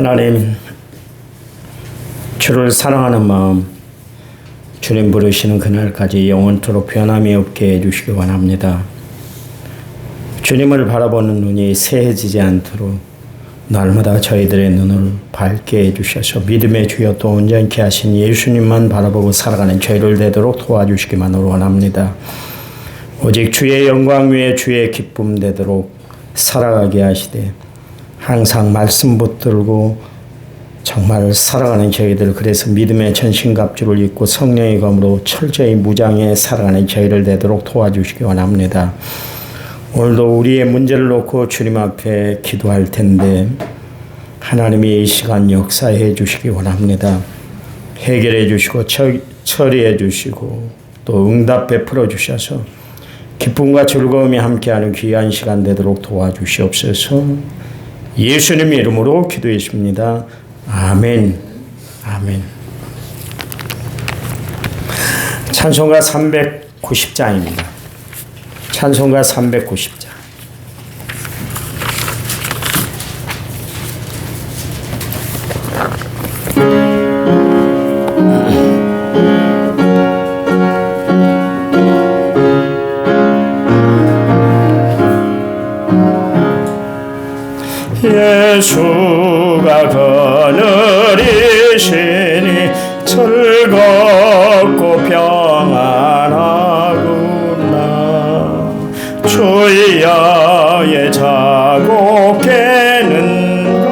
하나님, 주를 사랑하는 마음, 주님 부르시는 그날까지 영원토록 변함이 없게 해주시기 원합니다. 주님을 바라보는 눈이 새해지지 않도록 날마다 저희들의 눈을 밝게 해주셔서 믿음의 주여 또 온전케 하신 예수님만 바라보고 살아가는 저희를 되도록 도와주시기만 원합니다. 오직 주의 영광 위에 주의 기쁨 되도록 살아가게 하시되 항상 말씀 붙들고 정말 살아가는 저희들, 그래서 믿음의 전신갑주를 입고 성령의 검으로 철저히 무장해 살아가는 저희를 되도록 도와주시기 원합니다. 오늘도 우리의 문제를 놓고 주님 앞에 기도할 텐데 하나님이 이 시간 역사해 주시기 원합니다. 해결해 주시고 처리해 주시고 또 응답 베풀어 주셔서 기쁨과 즐거움이 함께하는 귀한 시간 되도록 도와주시옵소서. 예수님 이름으로 기도했습니다. 아멘. 아멘. 찬송가 390장입니다. 찬송가 390장. 예수가 거느리시니 즐겁고 평안하구나. 주야의 자고 깨는가.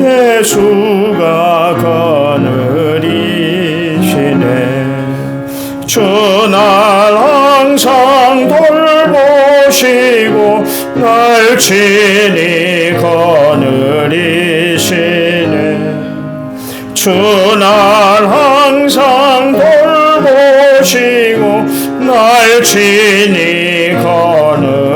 예수가 거느리시네. 주날 항상 돌보시고 날 친히 거느리시네. 주날 항상 돌보시고 날 친히 거느리시네.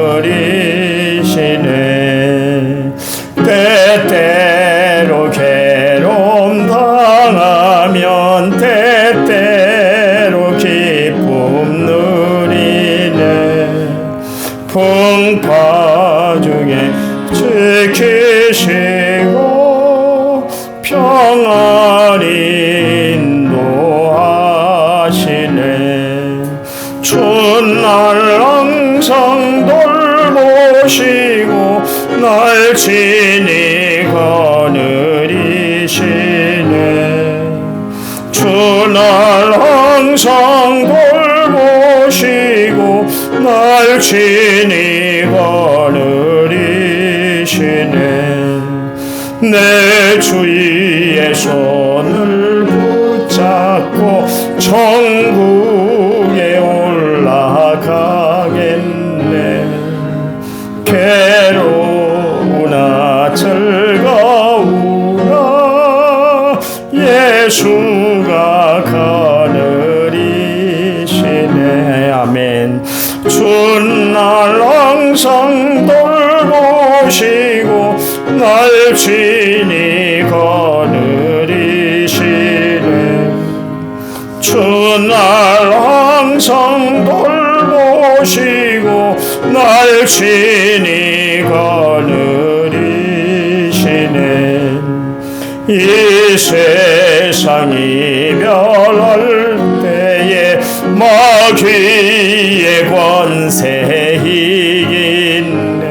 때때로 괴로움 당하면 때때로 기쁨 누리네. 풍파 중에 지키시고 평안히 인도하시네. 주날 항상 돌보시고 날 친히 거느리시네. 주날 항상 돌보시고 날 친히 거느리시네. 내 주의 손을 붙잡고 천국에 올라가겠네. 괴로우나 즐거우나 예수가 거느리시네. 아멘. 주날 항상 돌보시고 날 친히 거느리시네. 주날 항상 돌보시고 날 친히 거느리시네. 이 세상 이별할 때에 마귀의 권세 이기네.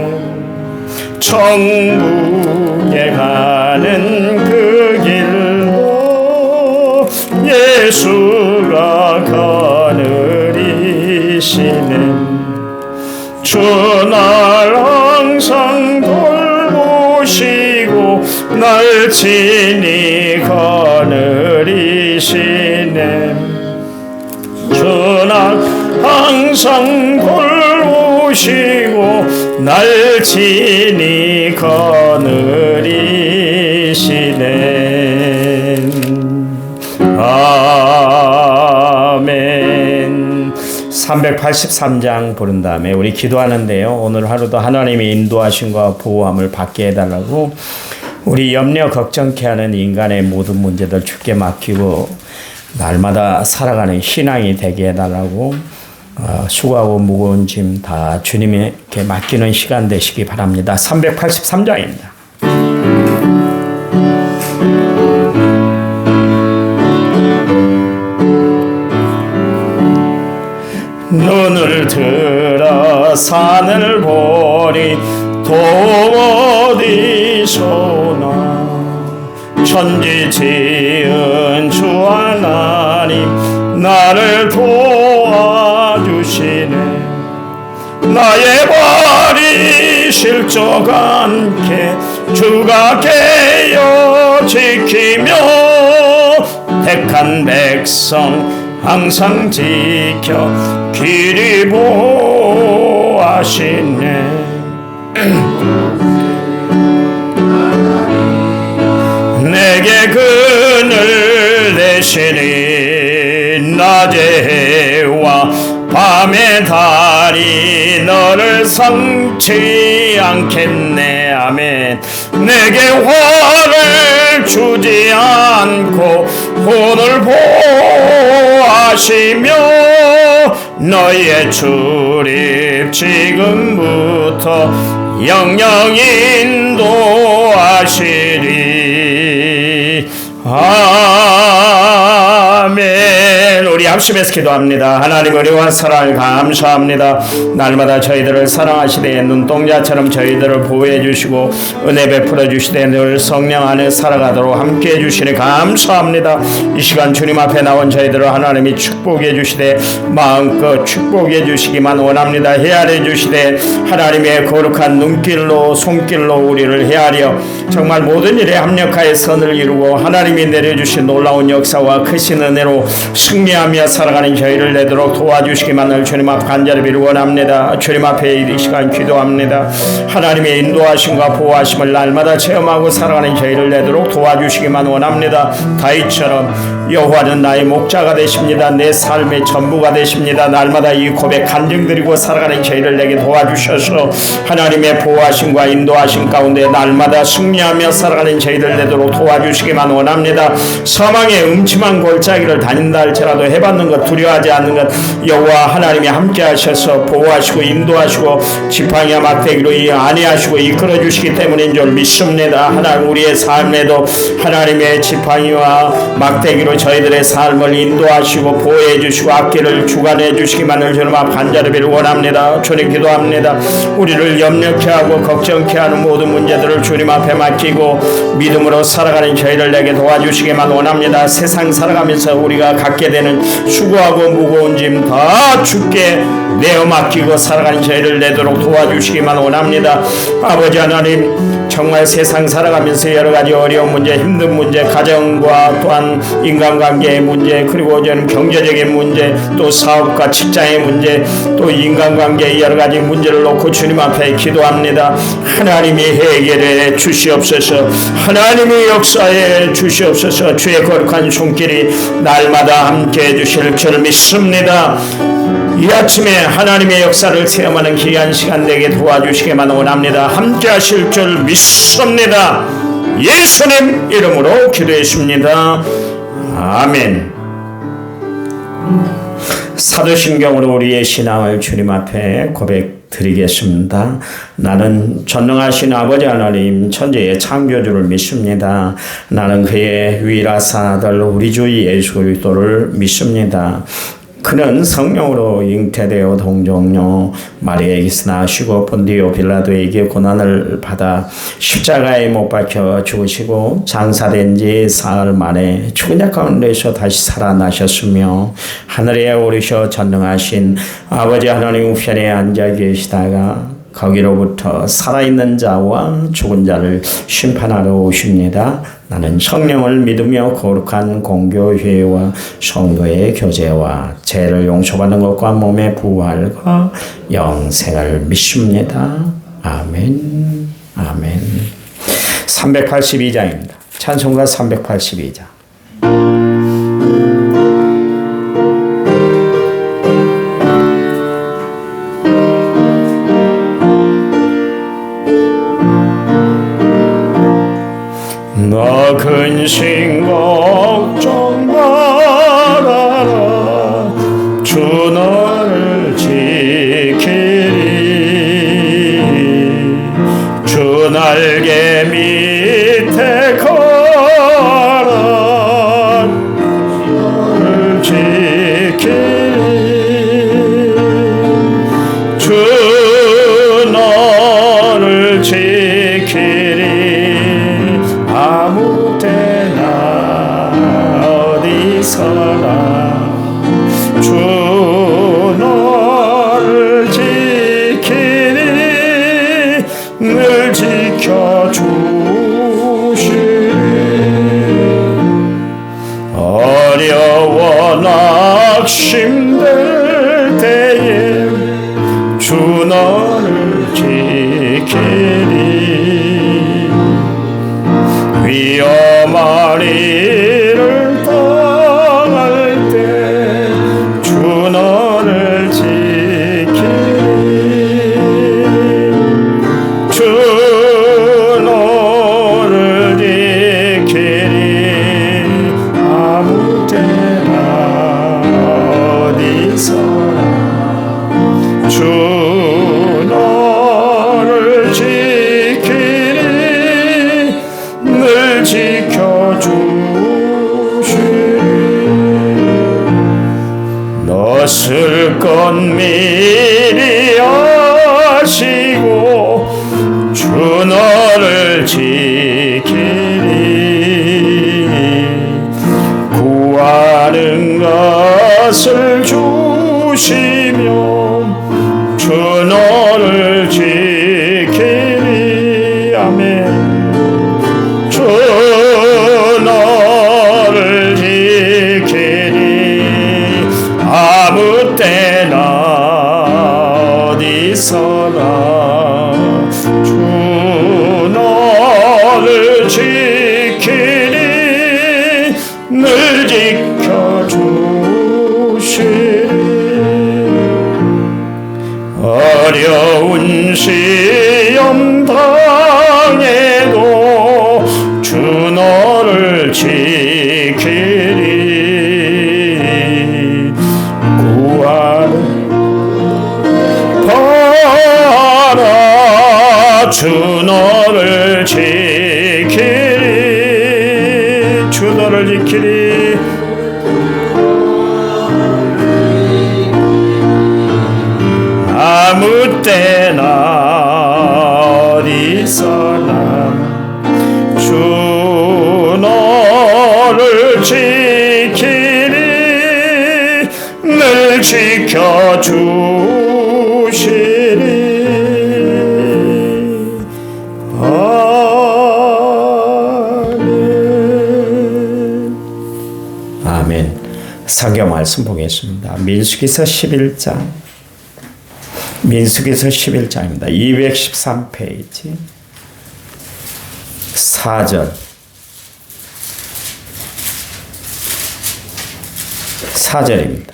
천국에 가는 그 길로 예수가 거느리시네. 주날 항상 돌보시고 날 친히 거느리시네. 주날 항상 돌보시고 날 친히 거느리시네. 아멘. 383장 부른 다음에 우리 기도하는데요. 오늘 하루도 하나님의 인도하심과 보호함을 받게 해달라고 우리 염려 걱정케 하는 인간의 모든 문제들 주께 맡기고 날마다 살아가는 신앙이 되게 해달라고 수고하고 무거운 짐 다 주님에게 맡기는 시간 되시기 바랍니다. 383장입니다. 눈을 들어 산을 보니 또 어디서나 천지 지은 주 하나님 나를 도와주시네. 나의 발이 실족 않게 주가 깨어 지키며 택한 백성 항상 지켜 길이 보하시네. 내게 그늘 내시니 낮의 해와 밤의 달이 너를 상치 않겠네. 아멘. 내게 화를 주지 않고 혼을 보호하시며 너의 출입 지금부터 영영 인도하시리. 아멘. 우리 합심해서 기도합니다. 하나님 은혜와 사랑을 감사합니다. 날마다 저희들을 사랑하시되 눈동자처럼 저희들을 보호해 주시고 은혜 베풀어 주시되 늘 성령 안에 살아가도록 함께해 주시니 감사합니다. 이 시간 주님 앞에 나온 저희들을 하나님이 축복해 주시되 마음껏 축복해 주시기만 원합니다. 헤아려 주시되 하나님의 거룩한 눈길로 손길로 우리를 헤아려 정말 모든 일에 합력하여 선을 이루고 하나님이 내려주신 놀라운 역사와 크신 은혜로 승리하며 살아가는 저희를 내도록 도와주시기만을 주님 앞 간절히 비를 원합니다. 주님 앞에 이 시간 기도합니다. 하나님의 인도하심과 보호하심을 날마다 체험하고 살아가는 저희를 내도록 도와주시기만 원합니다. 다윗처럼 여호와는 나의 목자가 되십니다. 내 삶의 전부가 되십니다. 날마다 이 고백 간증드리고 살아가는 저희를 내게 도와주셔서 하나님의 보호하심과 인도하심 가운데 날마다 승리하며 살아가는 저희들 되도록 도와주시기만 원합니다. 사망의 음침한 골짜기를 다닌다 할지라도 해받는 것 두려워하지 않는 것 여호와 하나님이 함께 하셔서 보호하시고 인도하시고 지팡이와 막대기로 안위하시고 이끌어 주시기 때문인 줄 믿습니다. 하나님 우리의 삶에도 하나님의 지팡이와 막대기로 저희들의 삶을 인도하시고 보호해 주시고 앞길을 주관해 주시기만을 주님 앞 간절히 비를 원합니다. 주님 기도합니다. 우리를 염려케 하고 걱정케 하는 모든 문제들을 주님 앞에 맡기고 믿음으로 살아가는 저희를 내게 도와주시기만 원합니다. 세상 살아가면서 우리가 갖게 되는 수고하고 무거운 짐 다 주께 내어 맡기고 살아가는 저희를 내도록 도와주시기만 원합니다. 아버지 하나님 정말 세상 살아가면서 여러 가지 어려운 문제, 힘든 문제, 가정과 또한 인간관계의 문제, 그리고 저는 경제적인 문제, 또 사업과 직장의 문제, 또 인간관계의 여러 가지 문제를 놓고 주님 앞에 기도합니다. 하나님이 해결해 주시옵소서. 하나님의 역사에 주시옵소서. 주의 거룩한 손길이 날마다 함께해 주실 줄 믿습니다. 이 아침에 하나님의 역사를 체험하는 귀한 시간 되게 도와주시기만 원합니다. 함께 하실 줄 믿습니다. 예수님 이름으로 기도했습니다. 아멘. 사도신경으로 우리의 신앙을 주님 앞에 고백드리겠습니다. 나는 전능하신 아버지 하나님 천지의 창조주를 믿습니다. 나는 그의 유일하신 아들 우리 주 예수 그리스도를 믿습니다. 그는 성령으로 잉태되어 동정녀 마리아에게서 나시고 본디오 빌라도에게 고난을 받아 십자가에 못 박혀 죽으시고 장사된 지 사흘 만에 죽은 자 가운데서 다시 살아나셨으며 하늘에 오르셔 전능하신 아버지 하나님 우편에 앉아 계시다가 거기로부터 살아있는 자와 죽은 자를 심판하러 오십니다. 나는 성령을 믿으며 거룩한 공교회와 성도의 교제와 죄를 용서받는 것과 몸의 부활과 영생을 믿습니다. 아멘. 아멘. 382장입니다. 찬송가 382장. 너 근심 걱정 말아라 주 너를 지키리 주 날개 밑에 걸어 너를 지키리 지키리 아무 때나 어디서나 주 너를 지키리 늘 지켜주시리 어려워 낙심될 때에 주 너를 지키리 위험한 일을 당할 때 주 너를 지키리 주 너를 지키리 아무 때나 어디서나 주 너를 지키리 늘 지켜주시리 너을 것 미리 아시고 주 너를 지키리 구하는 것을 주시며 주 너를 지키리 아멘 주 너를 지키리 아무 때나 어디서나 주 너를 지키리 늘 지켜주시리 어려운 시험 당해도 주 너를 지키리 구하는 바라 주 너를 지키리 주 너를 지키리 아무 때나 어디서나 주 너를 지키리 늘 지켜주시리 아멘 아멘 성경 말씀 보겠습니다. 민수기서 11장 민수기서 11장입니다. 213페이지 4절 4절입니다.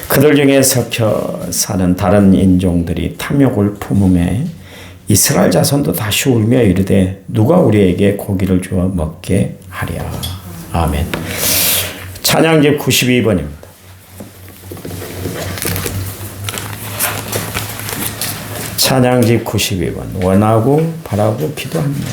그들 중에 섞여 사는 다른 인종들이 탐욕을 품음에 이스라엘 자손도 다시 울며 이르되 누가 우리에게 고기를 주어 먹게 하랴. 아멘. 찬양집 92번입니다. 찬양집 92번 원하고 바라고 기도합니다.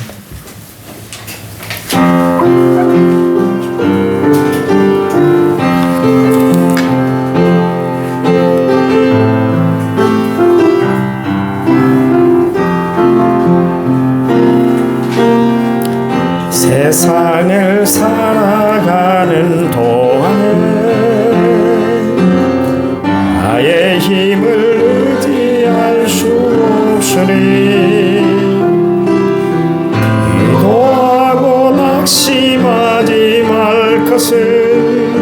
세상을 살아가는 동안에 나의 힘을 의지할 수 없으니 기도하고 낙심하지 말 것을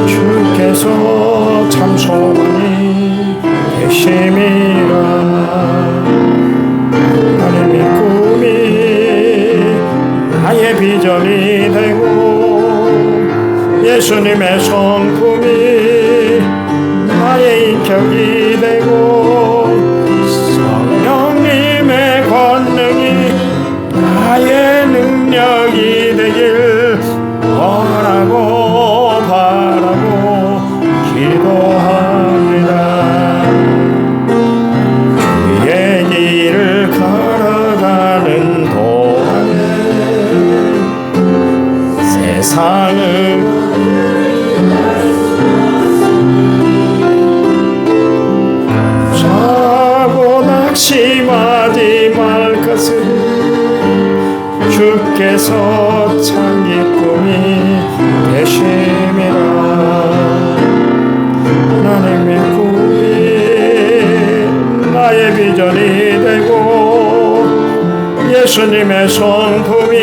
주께서 참 소망이 되심이라 하나님의 꿈이 나의 비전이 되고 예수님의 성품이 나의 인격이 되고 성령님의 권능이 나의 능력이 되길 원하고 바라고 기도합니다. 주의 길을 걸어가는 동안에 세상은 주께서 참 기쁨이 되심이라. 하나님의 꿈이 나의 비전이 되고 예수님의 성품이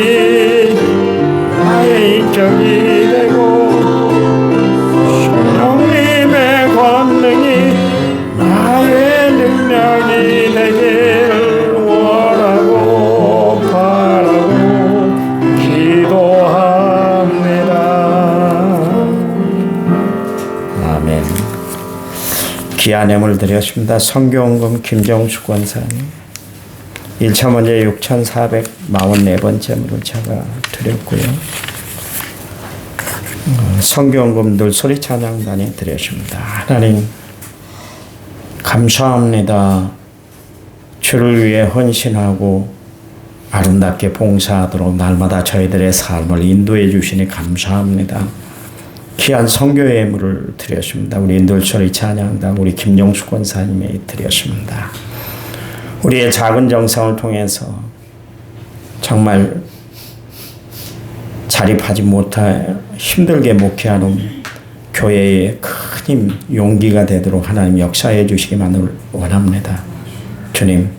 나의 인격이 되고 성령님의 권능이 나의 능력이 되길 원하고 바라고 기도합니다. 아멘. 귀한 예물 드렸습니다. 성경원금 김정수 권사님 1차 먼저 6,444번째 물을 제가 드렸고요. 성경원금 늘소리 찬양단에 드렸습니다. 하나님 감사합니다. 주를 위해 헌신하고 아름답게 봉사하도록 날마다 저희들의 삶을 인도해 주시니 감사합니다. 귀한 성교 예물을 드렸습니다. 우리 늘소리 찬양단 우리 김용수 권사님이 드렸습니다. 우리의 작은 정성을 통해서 정말 자립하지 못해 힘들게 목회하는 교회의 큰 힘, 용기가 되도록 하나님 역사해 주시기만을 원합니다. 주님,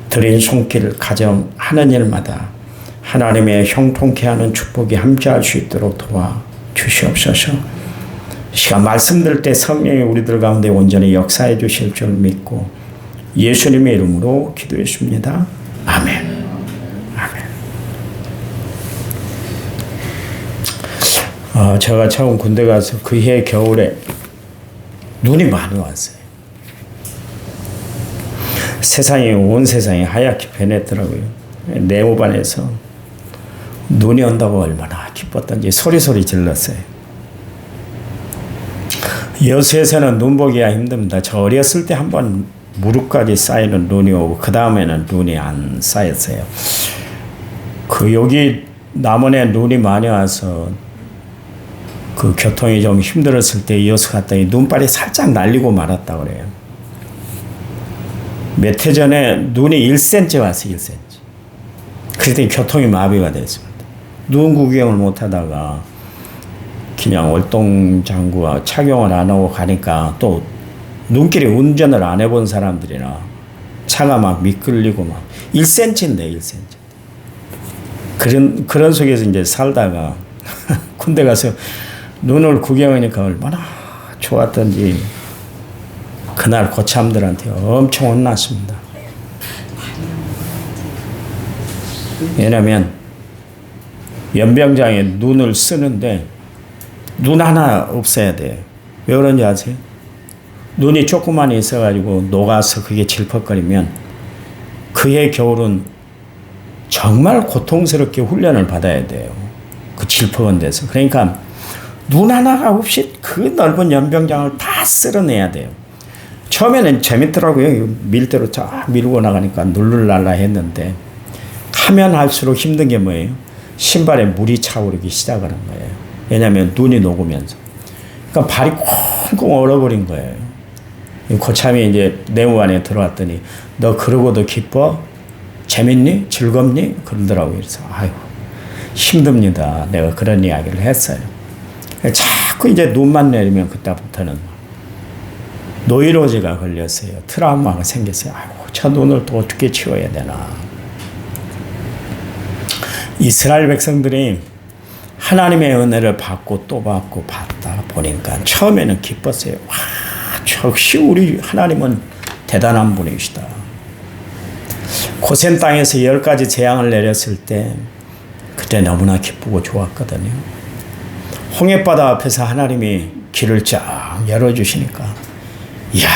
드린 손길, 가정, 하는 일마다 하나님의 형통케 하는 축복이 함께할 수 있도록 도와주시옵소서. 시간 말씀 들을 때 성령이 우리들 가운데 온전히 역사해 주실 줄 믿고 예수님의 이름으로 기도했습니다. 아멘. 아멘. 제가 처음 군대 가서 그해 겨울에 눈이 많이 왔어요. 온 세상이 하얗게 변했더라고요. 네모반에서 눈이 온다고 얼마나 기뻤던지 소리소리 질렀어요. 여수에서는 눈 보기가 힘듭니다. 저 어렸을 때 한번 무릎까지 쌓이는 눈이 오고 그 다음에는 눈이 안 쌓였어요. 여기 남원에 눈이 많이 와서 그 교통이 좀 힘들었을 때 여수 갔더니 눈발이 살짝 날리고 말았다 그래요. 몇 해 전에 눈이 1cm 왔어요. 1cm. 그랬더니 교통이 마비가 됐습니다. 눈 구경을 못하다가 그냥 월동장구와 착용을 안 하고 가니까 또 눈길에 운전을 안 해본 사람들이나 차가 막 미끌리고 막 1cm인데 1cm. 그런 속에서 이제 살다가 군대 가서 눈을 구경하니까 얼마나 좋았던지 그날 고참들한테 엄청 혼났습니다. 왜냐면 연병장에 눈을 쓰는데 눈 하나 없애야 돼요. 왜 그런지 아세요? 눈이 조그만 있어가지고 녹아서 그게 질퍽거리면 그해 겨울은 정말 고통스럽게 훈련을 받아야 돼요. 그 질퍽한 데서. 그러니까 눈 하나가 없이 그 넓은 연병장을 다 쓸어내야 돼요. 처음에는 재밌더라고요. 밀대로 쫙 밀고 나가니까 눌룰랄라 했는데 하면 할수록 힘든 게 뭐예요? 신발에 물이 차오르기 시작하는 거예요. 왜냐하면 눈이 녹으면서. 그러니까 발이 콩콩 얼어버린 거예요. 고참이 이제 내무 안에 들어왔더니 너 그러고도 기뻐? 재밌니? 즐겁니? 그러더라고요. 그래서 아유 힘듭니다. 내가 그런 이야기를 했어요. 자꾸 이제 눈만 내리면 그때부터는 노이로제가 걸렸어요. 트라우마가 생겼어요. 아이고 저 눈을 또 어떻게 치워야 되나. 이스라엘 백성들이 하나님의 은혜를 받고 또 받고 받다 보니까 처음에는 기뻤어요. 와, 역시 우리 하나님은 대단한 분이시다. 고센 땅에서 10가지 재앙을 내렸을 때 그때 너무나 기쁘고 좋았거든요. 홍해바다 앞에서 하나님이 길을 쫙 열어주시니까 이야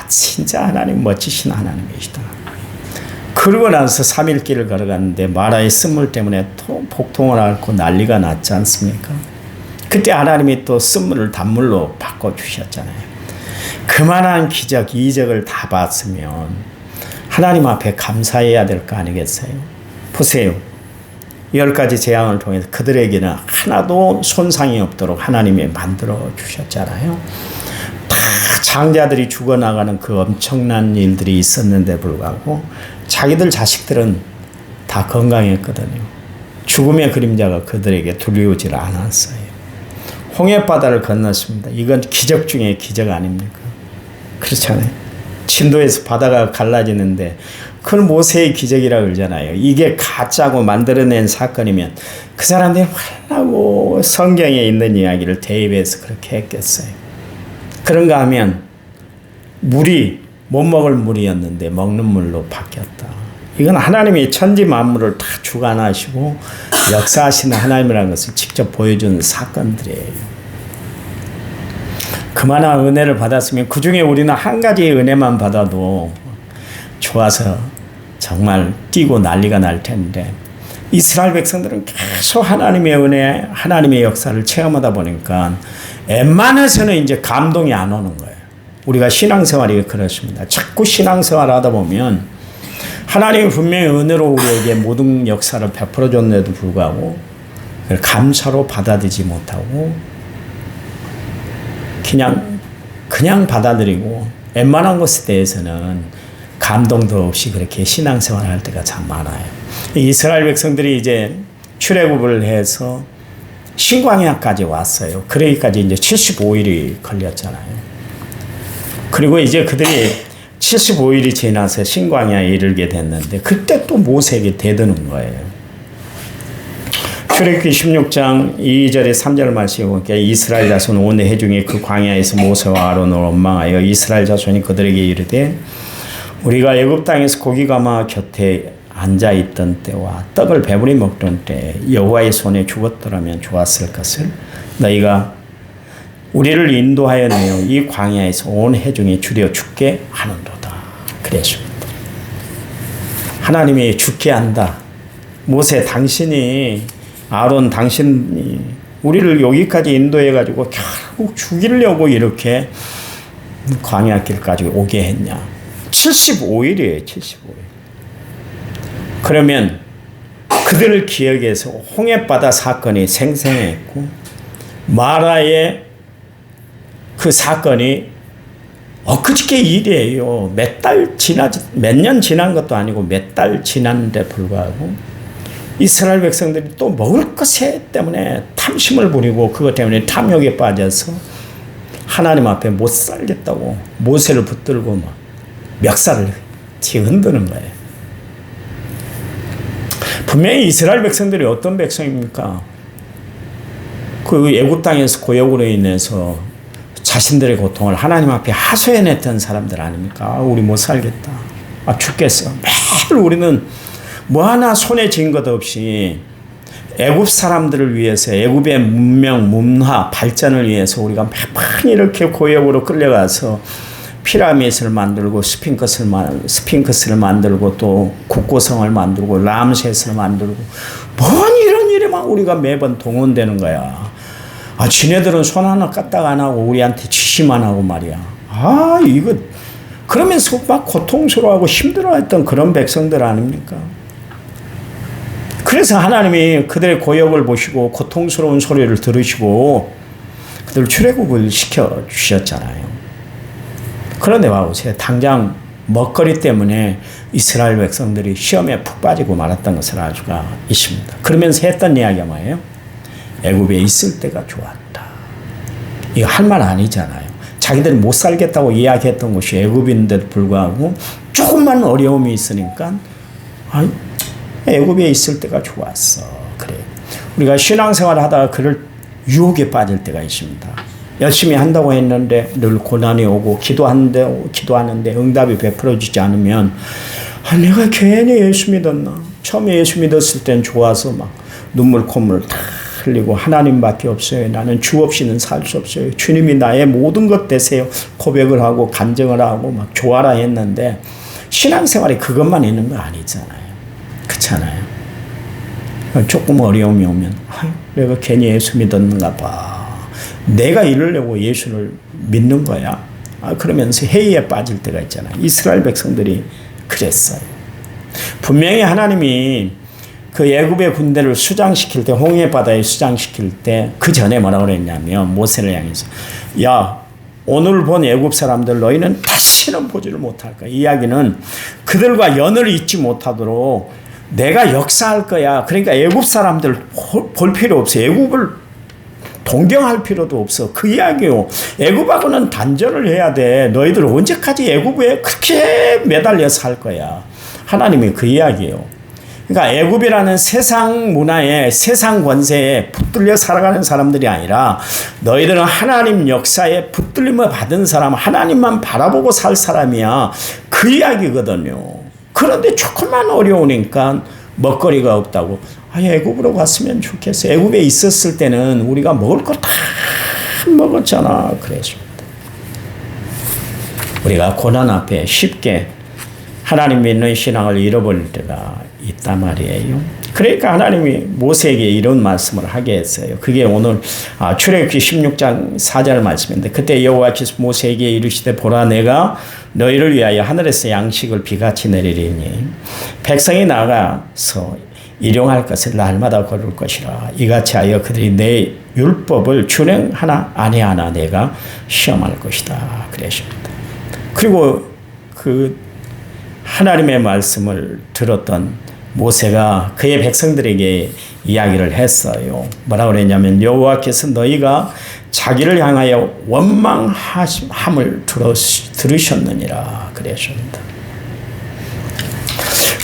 진짜 하나님 멋지신 하나님이시다. 그러고 나서 3일 길을 걸어갔는데 마라의 쓴물 때문에 복통을 앓고 난리가 났지 않습니까? 그때 하나님이 또 쓴물을 단물로 바꿔주셨잖아요. 그만한 기적, 이적을 다 봤으면 하나님 앞에 감사해야 될 거 아니겠어요? 보세요. 10가지 재앙을 통해서 그들에게는 하나도 손상이 없도록 하나님이 만들어 주셨잖아요. 다 장자들이 죽어나가는 그 엄청난 일들이 있었는데 불구하고 자기들 자식들은 다 건강했거든요. 죽음의 그림자가 그들에게 두려우질 않았어요. 홍해바다를 건넜습니다. 이건 기적 중에 기적 아닙니까? 그렇잖아요. 진도에서 바다가 갈라지는데 그건 모세의 기적이라고 그러잖아요. 이게 가짜고 만들어낸 사건이면 그 사람들이 화나고 성경에 있는 이야기를 대입해서 그렇게 했겠어요. 그런가 하면 물이 못 먹을 물이었는데 먹는 물로 바뀌었다. 이건 하나님이 천지 만물을 다 주관하시고 역사하시는 하나님이라는 것을 직접 보여준 사건들이에요. 그만한 은혜를 받았으면 그 중에 우리는 한 가지의 은혜만 받아도 좋아서 정말 뛰고 난리가 날 텐데 이스라엘 백성들은 계속 하나님의 은혜, 하나님의 역사를 체험하다 보니까 웬만해서는 이제 감동이 안 오는 거예요. 우리가 신앙생활이 그렇습니다. 자꾸 신앙생활 하다 보면 하나님이 분명히 은혜로 우리에게 모든 역사를 베풀어 줬는데도 불구하고 감사로 받아들이지 못하고 그냥 받아들이고 웬만한 것에 대해서는 감동도 없이 그렇게 신앙생활을 할 때가 참 많아요. 이스라엘 백성들이 이제 출애굽을 해서 신광야까지 왔어요. 그러기까지 이제 75일이 걸렸잖아요. 그리고 이제 그들이 75일이 지나서 신광야에 이르게 됐는데 그때 또 모세에게 대드는 거예요. 출애굽기 16장 2절에 3절 말씀에 보니까 이스라엘 자손 온 회중이 그 광야에서 모세와 아론을 원망하여 이스라엘 자손이 그들에게 이르되 우리가 애굽 땅에서 고기 가마 곁에 앉아 있던 때와 떡을 배부리 먹던 때 여호와의 손에 죽었더라면 좋았을 것을 너희가 우리를 인도하여 내어 이 광야에서 온 회중이 주려 죽게 하는도다. 그랬습니다. 하나님이 죽게 한다. 모세 당신이 아론 당신이 우리를 여기까지 인도해가지고 결국 죽이려고 이렇게 광야길까지 오게 했냐. 75일이에요. 75일. 그러면 그들을 기억해서 홍해바다 사건이 생생했고 마라의 그 사건이 엊그저께 일이에요. 몇 년 지난 것도 아니고 몇 달 지났는데 불구하고 이스라엘 백성들이 또 먹을 것 때문에 탐심을 부리고 그것 때문에 탐욕에 빠져서 하나님 앞에 못 살겠다고 모세를 붙들고 막 멱살을 흔드는 거예요. 분명히 이스라엘 백성들이 어떤 백성입니까? 그 애굽 땅에서 고역으로 인해서 자신들의 고통을 하나님 앞에 하소연했던 사람들 아닙니까? 우리 못 살겠다. 죽겠어. 매일 우리는 뭐 하나 손에 쥔 것 없이 애굽 사람들을 위해서 애굽의 문명, 문화 발전을 위해서 우리가 매번 이렇게 고역으로 끌려가서 피라미드를 만들고 스핑크스를 만들고 또 국고성을 만들고 람세스를 만들고 뭔 이런 일에만 우리가 매번 동원되는 거야. 지네들은 손 하나 까딱 안 하고 우리한테 지시만 하고 말이야. 이거 그러면서 막 고통스러워하고 힘들어했던 그런 백성들 아닙니까? 그래서 하나님이 그들의 고역을 보시고 고통스러운 소리를 들으시고 그들을 출애굽을 시켜 주셨잖아요. 그런데 봐보세요. 당장 먹거리 때문에 이스라엘 백성들이 시험에 푹 빠지고 말았던 것을 알 수가 있습니다. 그러면서 했던 이야기가 뭐예요? 애굽에 있을 때가 좋았다. 이거 할 말 아니잖아요. 자기들이 못 살겠다고 이야기했던 곳이 애굽인데도 불구하고 조금만 어려움이 있으니까 애굽에 있을 때가 좋았어. 그래. 우리가 신앙생활을 하다가 그럴 유혹에 빠질 때가 있습니다. 열심히 한다고 했는데 늘 고난이 오고 기도하는데 응답이 베풀어지지 않으면 내가 괜히 예수 믿었나. 처음에 예수 믿었을 땐 좋아서 막 눈물 콧물 다 흘리고 하나님밖에 없어요. 나는 주 없이는 살 수 없어요. 주님이 나의 모든 것 되세요. 고백을 하고 간증을 하고 막 좋아라 했는데 신앙생활에 그것만 있는 거 아니잖아요. 그렇잖아요. 조금 어려움이 오면 내가 괜히 예수 믿었는가 봐. 내가 이러려고 예수를 믿는 거야. 그러면서 회의에 빠질 때가 있잖아요. 이스라엘 백성들이 그랬어요. 분명히 하나님이 그 애굽의 군대를 수장시킬 때 홍해 바다에 수장시킬 때 그 전에 뭐라고 그랬냐면 모세를 향해서 야 오늘 본 애굽 사람들 너희는 다시는 보지를 못할 거야. 이 이야기는 그들과 연을 잇지 못하도록 내가 역사할 거야. 그러니까 애굽 사람들 볼 필요 없어. 애굽을 동경할 필요도 없어. 그 이야기요. 애굽하고는 단절을 해야 돼. 너희들 언제까지 애굽에 그렇게 매달려서 할 거야. 하나님이 그 이야기예요. 그러니까 애굽이라는 세상 문화에 세상 권세에 붙들려 살아가는 사람들이 아니라 너희들은 하나님 역사에 붙들림을 받은 사람, 하나님만 바라보고 살 사람이야. 그 이야기거든요. 그런데 조금만 어려우니까 먹거리가 없다고. 애굽으로 갔으면 좋겠어. 애굽에 있었을 때는 우리가 먹을 거 다 먹었잖아. 그랬습니다. 우리가 고난 앞에 쉽게 하나님 믿는 신앙을 잃어버릴 때가 있단 말이에요. 그러니까 하나님이 모세에게 이런 말씀을 하게 했어요. 그게 오늘 출애굽기 16장 4절 말씀인데, 그때 여호와께서 모세에게 이르시되 보라, 내가 너희를 위하여 하늘에서 양식을 비같이 내리리니 백성이 나가서 일용할 것을 날마다 거둘 것이라. 이같이 하여 그들이 내 율법을 준행하나 아니하나 내가 시험할 것이다. 그러십니다. 그리고 그 하나님의 말씀을 들었던 모세가 그의 백성들에게 이야기를 했어요. 뭐라고 그랬냐면 여호와께서 너희가 자기를 향하여 원망함을 들으셨느니라. 그러십니다.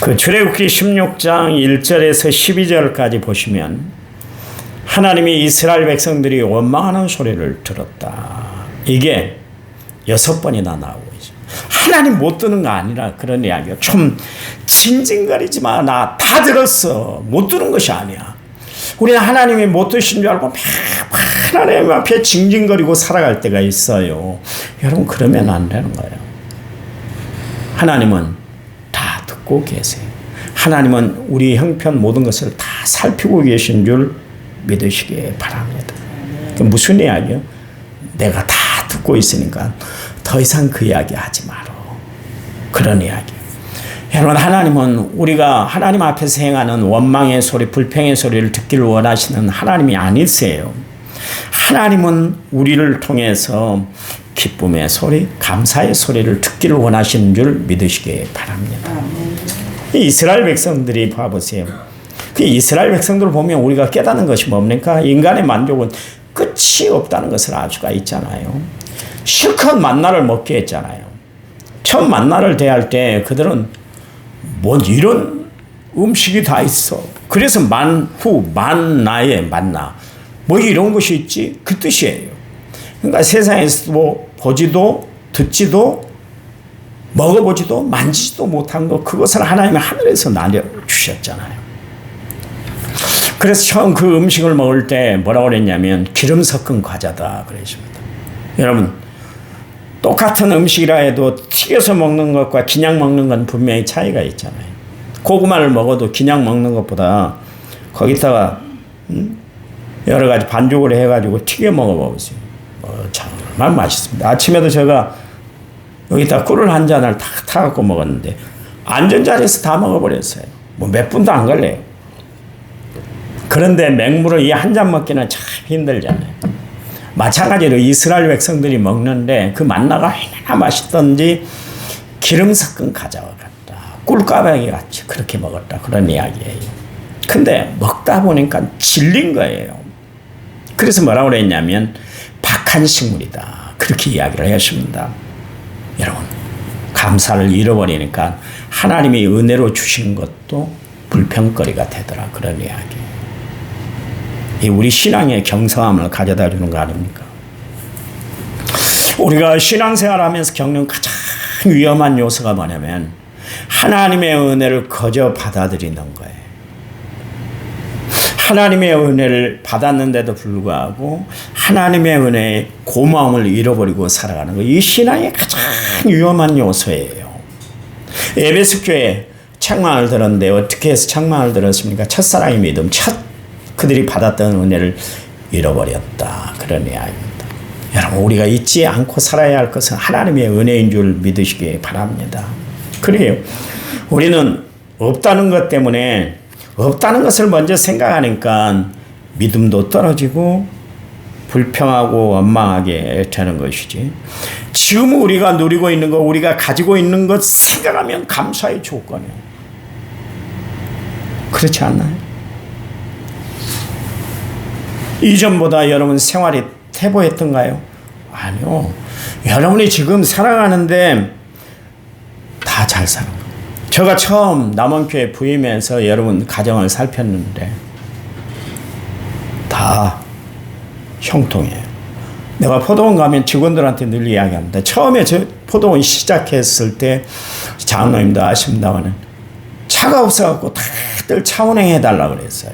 그 출애굽기 16장 1절에서 12절까지 보시면 하나님이 이스라엘 백성들이 원망하는 소리를 들었다. 이게 6번이나 나오고 있어요. 하나님 못 듣는 거 아니라 그런 이야기예요. 좀 징징거리지 마. 나 다 들었어. 못 듣는 것이 아니야. 우리는 하나님이 못 듣신 줄 알고 하나님 앞에 징징거리고 살아갈 때가 있어요. 여러분, 그러면 안 되는 거예요. 하나님은 다 듣고 계세요. 하나님은 우리 형편 모든 것을 다 살피고 계신 줄 믿으시기 바랍니다. 무슨 이야기요? 내가 다 듣고 있으니까 더 이상 그 이야기 하지 마라. 그런 이야기. 여러분, 하나님은 우리가 하나님 앞에서 행하는 원망의 소리, 불평의 소리를 듣기를 원하시는 하나님이 아니세요. 하나님은 우리를 통해서 기쁨의 소리, 감사의 소리를 듣기를 원하시는 줄 믿으시기 바랍니다. 이스라엘 백성들이 봐보세요. 그 이스라엘 백성들을 보면 우리가 깨닫는 것이 뭡니까? 인간의 만족은 끝이 없다는 것을 알 수가 있잖아요. 실컷 만나를 먹게 했잖아요. 처음 만나를 대할 때 그들은 뭔 이런 음식이 다 있어. 그래서 만후, 만나에 만나. 뭐 이런 것이 있지? 그 뜻이에요. 그러니까 세상에서 뭐 보지도 듣지도 먹어보지도 만지지도 못한 것, 그것을 하나님이 하늘에서 나눠주셨잖아요. 그래서 처음 그 음식을 먹을 때 뭐라고 그랬냐면 기름 섞은 과자다 그랬습니다. 여러분, 똑같은 음식이라 해도 튀겨서 먹는 것과 그냥 먹는 건 분명히 차이가 있잖아요. 고구마를 먹어도 그냥 먹는 것보다 거기다가 여러 가지 반죽을 해가지고 튀겨 먹어보세요. 정말 맛있습니다. 아침에도 제가 여기다 꿀을 한 잔을 탁 타갖고 먹었는데 앉은 자리에서 다 먹어버렸어요. 뭐 몇 분도 안 걸려요. 그런데 맹물을 이 한 잔 먹기는 참 힘들잖아요. 마찬가지로 이스라엘 백성들이 먹는데 그 만나가 얼마나 맛있던지 기름 섞은 과자와 같다. 꿀가방이 같이 그렇게 먹었다. 그런 이야기예요. 근데 먹다 보니까 질린 거예요. 그래서 뭐라고 그랬냐면 박한 식물이다. 그렇게 이야기를 했습니다. 여러분, 감사를 잃어버리니까 하나님이 은혜로 주신 것도 불평거리가 되더라. 그런 이야기. 우리 신앙의 경성함을 가져다 주는 거 아닙니까? 우리가 신앙생활하면서 겪는 가장 위험한 요소가 뭐냐면 하나님의 은혜를 거저 받아들이는 거예요. 하나님의 은혜를 받았는데도 불구하고 하나님의 은혜의 고마움을 잃어버리고 살아가는 거예요. 이 신앙의 가장 위험한 요소예요. 에베소 교회 책망을 들었는데 어떻게 해서 책망을 들었습니까? 첫사랑의 믿음, 그들이 받았던 은혜를 잃어버렸다. 그런 이야기입니다. 여러분, 우리가 잊지 않고 살아야 할 것은 하나님의 은혜인 줄 믿으시기 바랍니다. 그래요. 우리는 없다는 것 때문에 없다는 것을 먼저 생각하니까 믿음도 떨어지고 불평하고 원망하게 되는 것이지. 지금 우리가 누리고 있는 것, 우리가 가지고 있는 것 생각하면 감사의 조건이에요. 그렇지 않나요? 이전보다 여러분 생활이 태보했던가요? 아니요. 여러분이 지금 살아가는데 다 잘 사는 거예요. 제가 처음 남원교회 부임해서 여러분 가정을 살폈는데 다 형통해요. 내가 포도원 가면 직원들한테 늘 이야기합니다. 처음에 저 포도원 시작했을 때 장로님도 아십니다만 차가 없어갖고 다들 차 운행해달라고 그랬어요.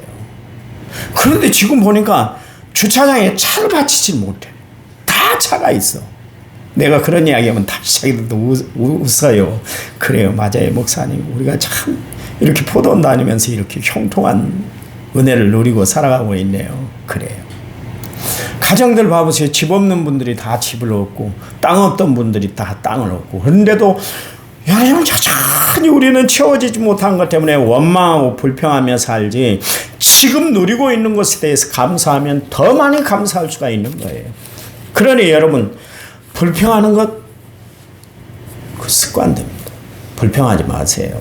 그런데 지금 보니까 주차장에 차를 받치지 못해. 다 차가 있어. 내가 그런 이야기하면 다시 자기들도 웃어요. 그래요. 맞아요. 목사님. 우리가 참 이렇게 포도원 다니면서 이렇게 형통한 은혜를 누리고 살아가고 있네요. 그래요. 가정들 봐보세요. 집 없는 분들이 다 집을 얻고 땅 없던 분들이 다 땅을 얻고 그런데도 여러분 여전히 우리는 채워지지 못한 것 때문에 원망하고 불평하며 살지 지금 누리고 있는 것에 대해서 감사하면 더 많이 감사할 수가 있는 거예요. 그러니 여러분 불평하는 것 그 습관됩니다. 불평하지 마세요.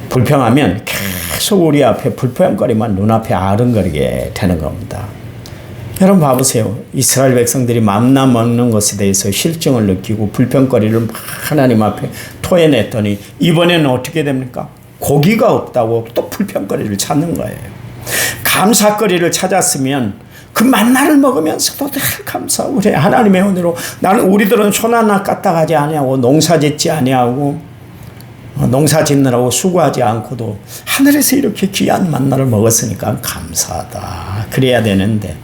불평하면 계속 우리 앞에 불평거리만 눈앞에 아른거리게 되는 겁니다. 여러분 봐보세요. 이스라엘 백성들이 만나 먹는 것에 대해서 실증을 느끼고 불평거리를 하나님 앞에 토해냈더니 이번에는 어떻게 됩니까? 고기가 없다고 또 불평거리를 찾는 거예요. 감사거리를 찾았으면 그 만나를 먹으면서도 늘 감사. 우리 하나님의 은혜로 나는 우리들은 손 하나 까딱하지 아니하고 농사짓지 아니하고 농사 짓느라고 수고하지 않고도 하늘에서 이렇게 귀한 만나를 먹었으니까 감사하다. 그래야 되는데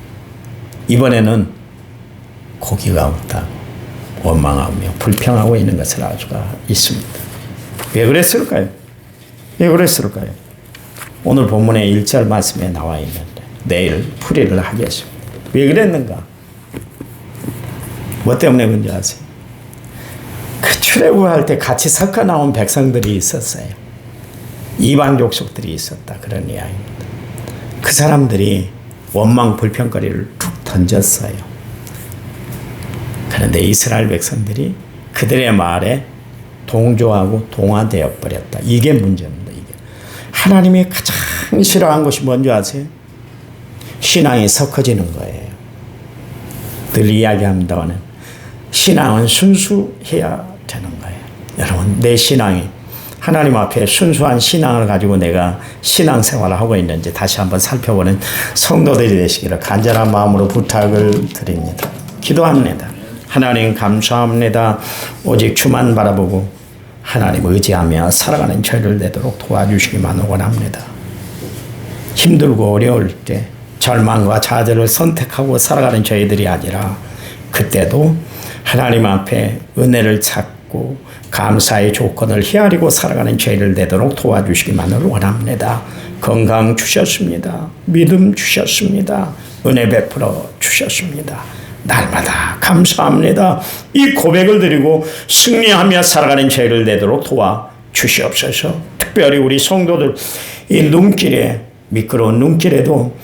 이번에는 고기가 없다. 원망하며 불평하고 있는 것을 알 수가 있습니다. 왜 그랬을까요? 왜 그랬을까요? 오늘 본문의 1절 말씀에 나와 있는데 내일 풀이를 하겠습니다. 왜 그랬는가? 뭐 때문에 그런지 아세요? 그 출애굽할 때 같이 섞어 나온 백성들이 있었어요. 이방 족속들이 있었다. 그런 이야기입니다. 그 사람들이 원망 불평거리를 툭 던졌어요. 그런데 이스라엘 백성들이 그들의 말에 동조하고 동화되어 버렸다. 이게 문제입니다. 이게 하나님이 가장 싫어한 것이 뭔지 아세요? 신앙이 섞어지는 거예요. 늘 이야기합니다만 신앙은 순수해야 되는 거예요. 여러분 내 신앙이 하나님 앞에 순수한 신앙을 가지고 내가 신앙생활을 하고 있는지 다시 한번 살펴보는 성도들이 되시기를 간절한 마음으로 부탁을 드립니다. 기도합니다. 하나님 감사합니다. 오직 주만 바라보고 하나님 의지하며 살아가는 저희를 되도록 도와주시기만 원합니다. 힘들고 어려울 때 절망과 좌절을 선택하고 살아가는 저희들이 아니라 그때도 하나님 앞에 은혜를 찾고 감사의 조건을 헤아리고 살아가는 저희를 되도록 도와주시기만을 원합니다. 건강 주셨습니다. 믿음 주셨습니다. 은혜 베풀어 주셨습니다. 날마다 감사합니다. 이 고백을 드리고 승리하며 살아가는 저희를 되도록 도와주시옵소서. 특별히 우리 성도들 이 눈길에 미끄러운 눈길에도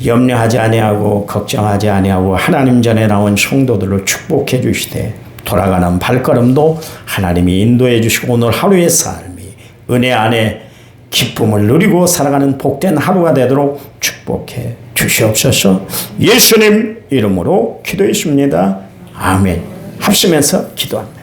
염려하지 아니하고 걱정하지 아니하고 하나님 전에 나온 성도들을 축복해 주시되 돌아가는 발걸음도 하나님이 인도해 주시고 오늘 하루의 삶이 은혜 안에 기쁨을 누리고 살아가는 복된 하루가 되도록 축복해 주시옵소서. 예수님 이름으로 기도했습니다. 아멘. 합심해서 기도합니다.